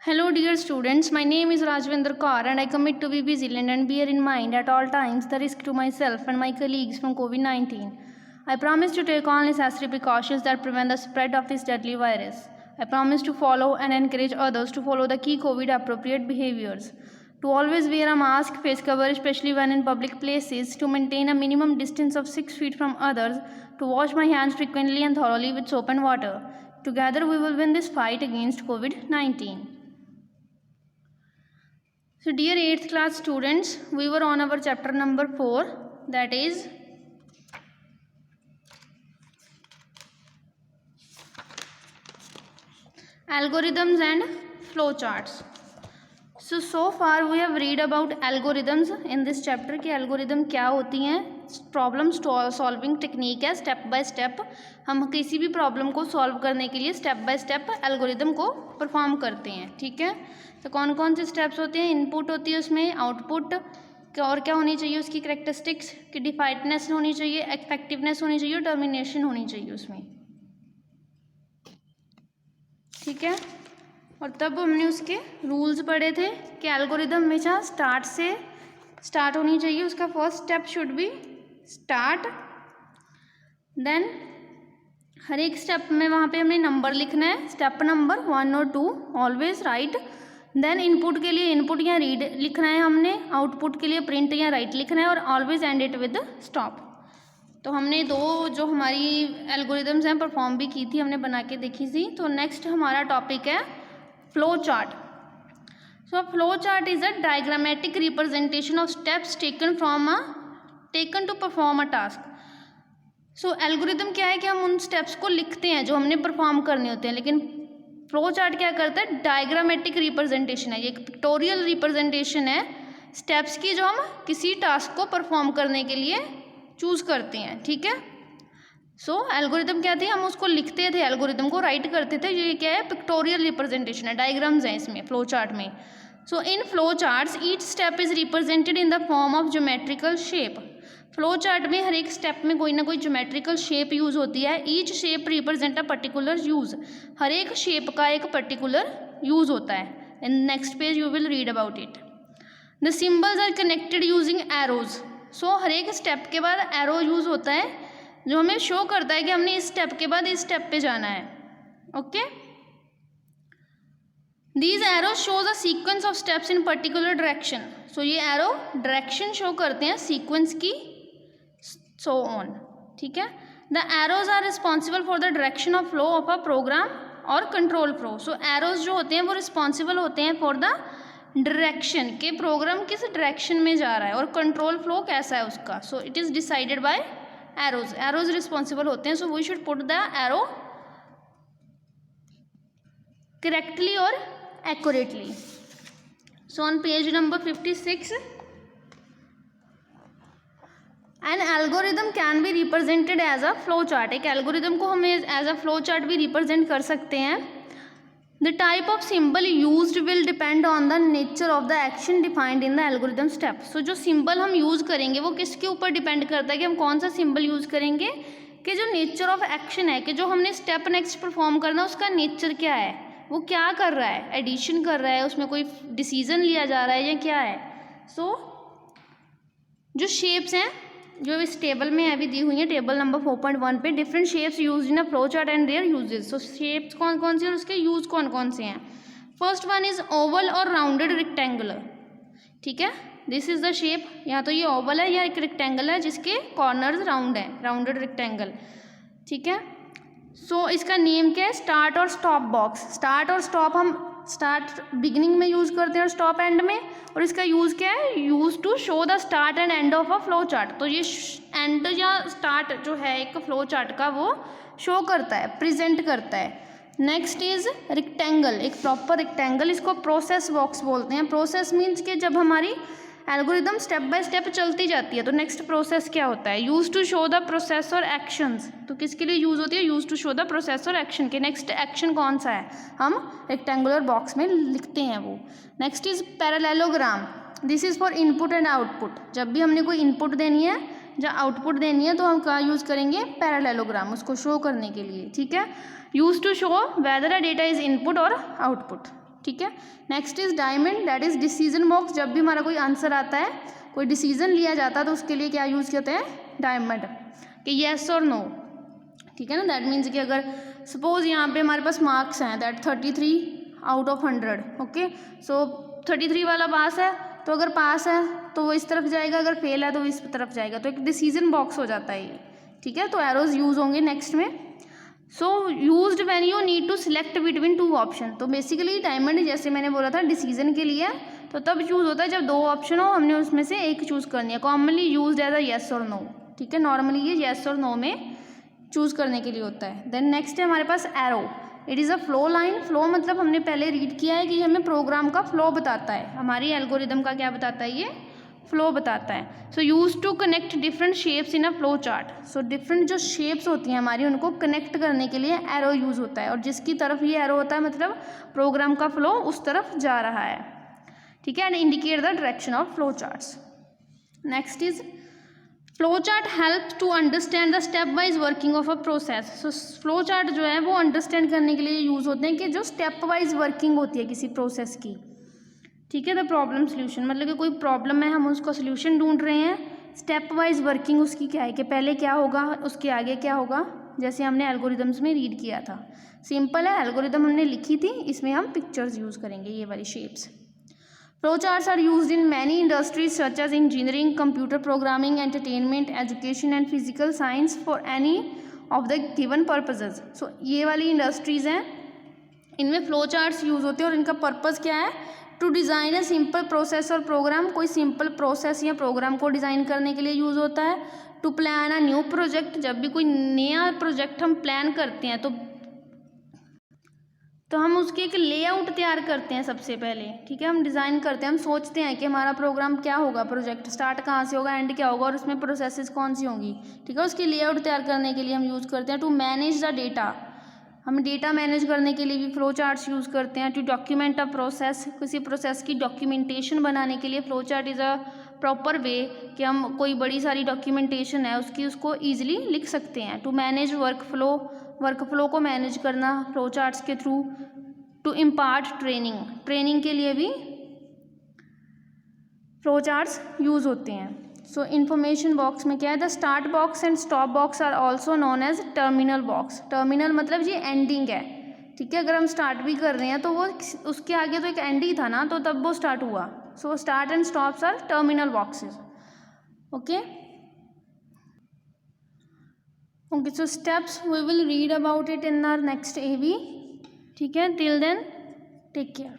Hello dear students, my name is Rajvinder Kaur and I commit to be vigilant and bear in mind at all times the risk to myself and my colleagues from COVID-19. I promise to take all necessary precautions that prevent the spread of this deadly virus. I promise to follow and encourage others to follow the key COVID appropriate behaviors. To always wear a mask, face cover especially when in public places, to maintain a minimum distance of 6 feet from others, to wash my hands frequently and thoroughly with soap and water. Together we will win this fight against COVID-19. So dear 8th class students, we were on our chapter number 4, that is algorithms and flowcharts. So far we have read about algorithms in this chapter कि algorithm क्या होती हैं, problem solving technique है, step by step हम किसी भी problem को solve करने के लिए स्टेप बाय स्टेप एल्गोरिदम को परफॉर्म करते हैं. ठीक है, तो कौन कौन से स्टेप्स होते हैं, इनपुट होती है उसमें, आउटपुट और क्या होनी चाहिए उसकी करेक्टरिस्टिक्स की डिफाइटनेस होनी चाहिए, इफेक्टिवनेस होनी चाहिए, टर्मिनेशन होनी चाहिए उसमें. ठीक है, और तब हमने उसके रूल्स पढ़े थे कि एल्गोरिदम हमेशा स्टार्ट से स्टार्ट होनी चाहिए, उसका first step should be start. Then हर एक स्टेप में वहाँ पे हमने नंबर लिखना है, स्टेप नंबर 1 और 2 ऑलवेज राइट. देन इनपुट के लिए इनपुट या रीड लिखना है हमने, आउटपुट के लिए प्रिंट या राइट लिखना है, और always and it with stop. तो हमने दो जो हमारी एल्गोरिदम्स हैं परफॉर्म भी की थी, हमने बना के देखी थी. तो नेक्स्ट हमारा टॉपिक है flow chart. So flow chart is a diagrammatic representation of steps taken to perform a task. So algorithm क्या है कि हम उन steps को लिखते हैं जो हमने परफॉर्म करने होते हैं, लेकिन फ्लो चार्ट क्या करता है, डायग्रामेटिक रिप्रेजेंटेशन है, ये एक पिक्टोरियल रिप्रेजेंटेशन है स्टेप्स की जो हम किसी टास्क को परफॉर्म करने के लिए चूज करते हैं. ठीक है, सो एल्गोरिदम क्या थे, हम उसको लिखते थे, एल्गोरिदम को राइट करते थे. ये क्या है, पिक्टोरियल रिप्रेजेंटेशन है, डायग्राम्स हैं इसमें फ्लो चार्ट में. So in flow charts each step is represented in the form of geometrical shape. Flow chart में हर एक स्टेप में कोई ना कोई ज्योमेट्रिकल शेप यूज होती है. Each shape represent a particular use, हर एक शेप का एक पर्टिकुलर यूज होता है. In next page you will read about it. The symbols are connected using arrows. So हर एक स्टेप के बाद एरो यूज होता है जो हमें शो करता है कि हमने इस स्टेप के बाद इस स्टेप पे जाना है. Okay, These arrows shows a sequence of steps in particular direction. So ये एरो डायरेक्शन शो करते हैं सीक्वेंस की, so on. ठीक है, The arrows are responsible for the direction of flow of a program और control flow. So arrows जो होते हैं वो रिस्पॉन्सिबल होते हैं for the डायरेक्शन के प्रोग्राम किस डायरेक्शन में जा रहा है, और कंट्रोल फ्लो कैसा है उसका. So it is decided by arrows. Arrows responsible होते हैं. So we should put the arrow correctly or accurately. So on page number 56, an algorithm can be represented as a flow chart. एक algorithm को हमें as a flow chart भी represent कर सकते हैं. The type of symbol used will depend on the nature of the action defined in the algorithm step. So जो symbol हम use करेंगे वो किसके ऊपर depend करता है कि हम कौन सा symbol use करेंगे, कि जो nature of action है, कि जो हमने step next perform करना उसका nature क्या है, वो क्या कर रहा है, एडिशन कर रहा है, उसमें कोई डिसीजन लिया जा रहा है या क्या है. सो जो शेप्स हैं जो इस टेबल में अभी दी हुई हैं, टेबल नंबर 4.1 पे, different shapes use in a flow chart and there uses. So shapes कौन कौन से और उसके यूज कौन कौन से हैं. फर्स्ट वन इज ओवल और राउंडेड रेक्टेंगुलर. ठीक है, दिस इज द शेप, या तो ये ओवल है या एक रेक्टेंगल है जिसके कॉर्नर्स राउंड है, राउंडेड रेक्टेंगल. ठीक है, सो इसका नेम क्या है, स्टार्ट और स्टॉप बॉक्स. स्टार्ट और स्टॉप हम स्टार्ट बिगिनिंग में यूज़ करते हैं और स्टॉप एंड में, और इसका यूज़ क्या है, use to show the start end end of a flow chart. तो ये एंड या स्टार्ट जो है एक फ्लो चार्ट का वो शो करता है, प्रेजेंट करता है. नेक्स्ट इज रेक्टेंगल, एक प्रॉपर रेक्टेंगल, इसको प्रोसेस बॉक्स बोलते हैं. प्रोसेस मीन्स कि जब हमारी एल्गोरिदम स्टेप बाय स्टेप चलती जाती है तो नेक्स्ट प्रोसेस क्या होता है, use to show the process और एक्शंस. तो किसके लिए यूज होती है, use to show the process और एक्शन के नेक्स्ट एक्शन कौन सा है हम रेक्टेंगुलर बॉक्स में लिखते हैं वो. Next is parallelogram. This is for input and output. जब भी हमने कोई इनपुट देनी है या आउटपुट देनी है तो हम क्या यूज़ करेंगे, पैरेललोग्राम, उसको शो करने के लिए. ठीक है, use to show whether a data is input और आउटपुट. ठीक है। Next is diamond, that is decision box. जब भी हमारा कोई आंसर आता है, कोई डिसीजन लिया जाता है, तो उसके लिए क्या यूज़ करते हैं, डायमंड, कि येस और नो, ठीक है ना। दैट मीन्स कि अगर सपोज यहाँ पे हमारे पास मार्क्स हैं दैट 33 आउट ऑफ 100, ओके, सो 33 वाला पास है, तो अगर पास है तो वो इस तरफ जाएगा, अगर फेल है तो वो इस तरफ जाएगा, तो एक डिसीजन बॉक्स हो जाता है ये, ठीक है। तो एरोज यूज़ होंगे नेक्स्ट में। So used when you need to select between two option. तो बेसिकली डायमंड जैसे मैंने बोला था डिसीजन के लिए, तो तब यूज़ होता है जब दो ऑप्शन हो, हमने उसमें से एक चूज़ करनी है। Commonly used as a yes और नो, ठीक है। नॉर्मली ये येस और नो में चूज़ करने के लिए होता है। देन नेक्स्ट है हमारे पास arrow, it is a flow line. Flow मतलब हमने पहले रीड किया है कि हमें प्रोग्राम का फ्लो बताता है, हमारी एल्गोरिदम का क्या बताता है, ये फ्लो बताता है। So use to connect different shapes in a flow chart. So different जो शेप्स होती हैं हमारी, उनको कनेक्ट करने के लिए एरो यूज़ होता है, और जिसकी तरफ ये एरो होता है मतलब प्रोग्राम का फ्लो उस तरफ जा रहा है, ठीक है। And indicate the direction of flow charts. Next is flow chart help to understand the step wise working of a process. So flow chart जो है वो अंडरस्टैंड करने के लिए यूज़ होते हैं कि जो स्टेप वाइज वर्किंग होती है किसी प्रोसेस की, ठीक है। द प्रॉब्लम सोल्यूशन मतलब कि कोई प्रॉब्लम है, हम उसका सोल्यूशन ढूंढ रहे हैं, स्टेप वाइज वर्किंग उसकी क्या है कि पहले क्या होगा, उसके आगे क्या होगा, जैसे हमने एल्गोरिदम्स में रीड किया था। सिंपल है, एल्गोरिदम हमने लिखी थी, इसमें हम पिक्चर्स यूज़ करेंगे, ये वाली shapes. Flow charts are used in many industries such as engineering, computer programming, entertainment, education and physical science for any of the given purposes. सो ये वाली इंडस्ट्रीज़ हैं, इनमें फ्लो चार्ट्स यूज़ होते हैं, और इनका पर्पज़ क्या है, to design a simple process और प्रोग्राम। कोई सिंपल प्रोसेस या प्रोग्राम को डिज़ाइन करने के लिए यूज़ होता है। To plan a new project, जब भी कोई नया प्रोजेक्ट हम प्लान करते हैं तो हम उसकी एक लेआउट तैयार करते हैं सबसे पहले, ठीक है। हम डिज़ाइन करते हैं, हम सोचते हैं कि हमारा प्रोग्राम क्या होगा, प्रोजेक्ट स्टार्ट कहाँ से होगा, एंड क्या होगा, और उसमें प्रोसेसेस कौन सी होंगी, ठीक है। उसकी लेआउट तैयार करने के लिए हम यूज़ करते हैं। टू मैनेज द डेटा, हम डेटा मैनेज करने के लिए भी फ्लो चार्ट्स यूज़ करते हैं। टू डॉक्यूमेंट अ प्रोसेस, किसी प्रोसेस की डॉक्यूमेंटेशन बनाने के लिए flow chart is a proper way कि हम कोई बड़ी सारी डॉक्यूमेंटेशन है उसको ईजिली लिख सकते हैं। टू मैनेज वर्क फ्लो को मैनेज करना फ्लो चार्ट्स के थ्रू। टू इम्पार्ट ट्रेनिंग के लिए भी फ्लो चार्ट्स यूज़ होते हैं। सो इन्फॉर्मेशन बॉक्स में क्या है, the start box and stop box are also known as terminal box. Terminal मतलब ये एंडिंग है, ठीक है। अगर हम स्टार्ट भी कर रहे हैं तो वो उसके आगे तो एक एंड ही था ना, तो तब वो स्टार्ट हुआ। So start and stops are terminal boxes, okay. Okay, so steps we will read about it in our next AV, ठीक है। Till then take care.